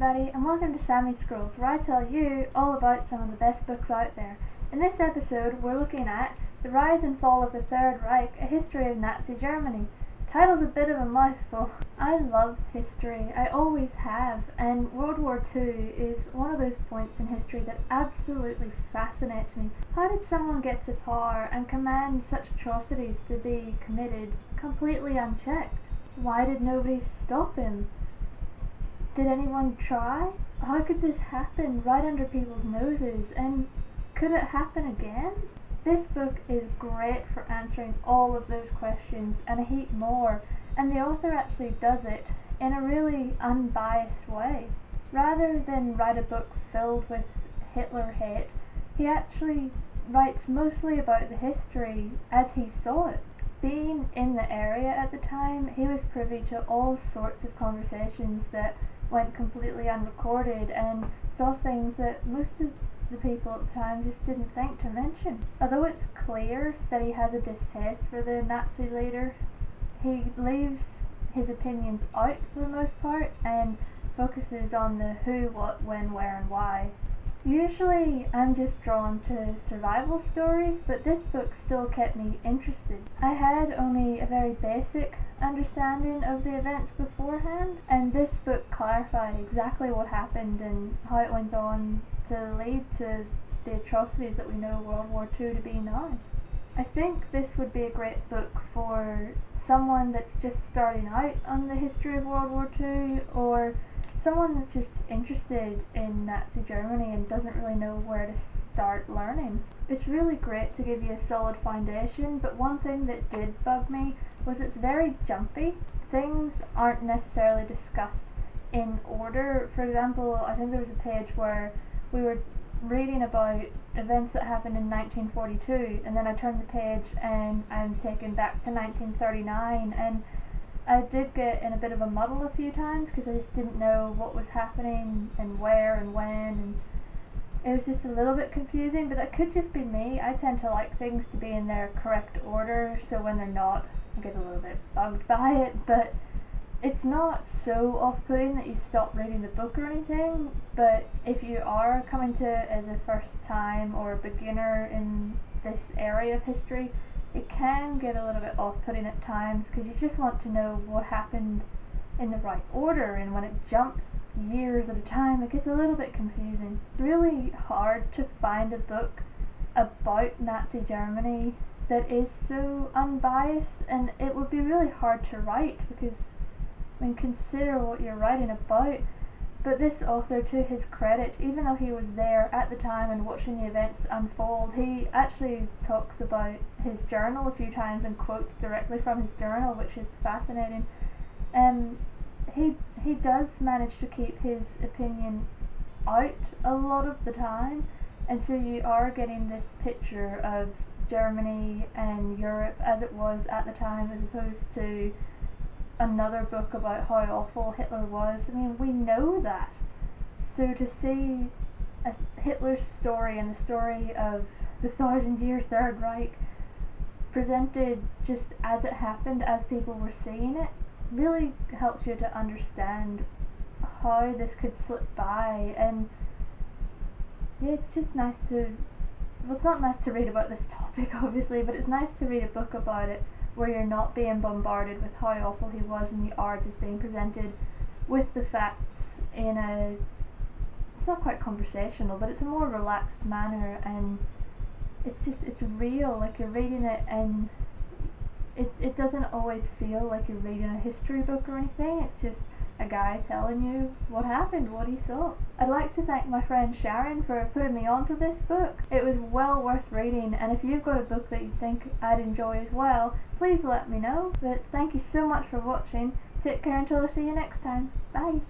everybody, and welcome to Sammy Scrolls, where I tell you all about some of the best books out there. In this episode, we're looking at The Rise and Fall of the Third Reich, A History of Nazi Germany. Title's a bit of a mouthful. I love history, I always have, and World War II is one of those points in history that absolutely fascinates me. How did someone get to power and command such atrocities to be committed completely unchecked? Why did nobody stop him? Did anyone try? How could this happen right under people's noses, and could it happen again? This book is great for answering all of those questions and a heap more, and the author actually does it in a really unbiased way. Rather than write a book filled with Hitler hate, he actually writes mostly about the history as he saw it. Being in the area at the time, he was privy to all sorts of conversations that went completely unrecorded and saw things that most of the people at the time just didn't think to mention. Although it's clear that he has a distaste for the Nazi leader, he leaves his opinions out for the most part and focuses on the who, what, when, where and why. Usually I'm just drawn to survival stories, but this book still kept me interested. I had only a very basic understanding of the events beforehand, and this book clarified exactly what happened and how it went on to lead to the atrocities that we know World War II to be now. I think this would be a great book for someone that's just starting out on the history of World War II, or someone that's just interested in Nazi Germany and doesn't really know where to start learning. It's really great to give you a solid foundation, but one thing that did bug me was it's very jumpy. Things aren't necessarily discussed in order. For example, I think there was a page where we were reading about events that happened in 1942, and then I turned the page and I'm taken back to 1939, and I did get in a bit of a muddle a few times because I just didn't know what was happening and where and when, and it was just a little bit confusing, but that could just be me. I tend to like things to be in their correct order, so when they're not, I get a little bit bugged by it, but it's not so off-putting that you stop reading the book or anything. But if you are coming to it as a first time or a beginner in this area of history, it can get a little bit off-putting at times because you just want to know what happened in the right order, and when it jumps years at a time it gets a little bit confusing. It's really hard to find a book about Nazi Germany that is so unbiased, and it would be really hard to write because, I mean, consider what you're writing about. But this author, to his credit, even though he was there at the time and watching the events unfold, he actually talks about his journal a few times and quotes directly from his journal, which is fascinating. He does manage to keep his opinion out a lot of the time, and so you are getting this picture of Germany and Europe as it was at the time, as opposed to another book about how awful Hitler was. I mean, we know that. So to see Hitler's story and the story of the 1,000-year Third Reich presented just as it happened, as people were seeing it, really helps you to understand how this could slip by. And yeah, it's just nice to, well, it's not nice to read about this topic obviously, but it's nice to read a book about it where you're not being bombarded with how awful he was, and you are just being presented with the facts in a, it's not quite conversational, but it's a more relaxed manner, and it's real, like you're reading it, and it doesn't always feel like you're reading a history book or anything. It's just a guy telling you what happened, what he saw. I'd like to thank my friend Sharon for putting me on to this book. It was well worth reading, and if you've got a book that you think I'd enjoy as well, please let me know. But thank you so much for watching. Take care until I see you next time. Bye!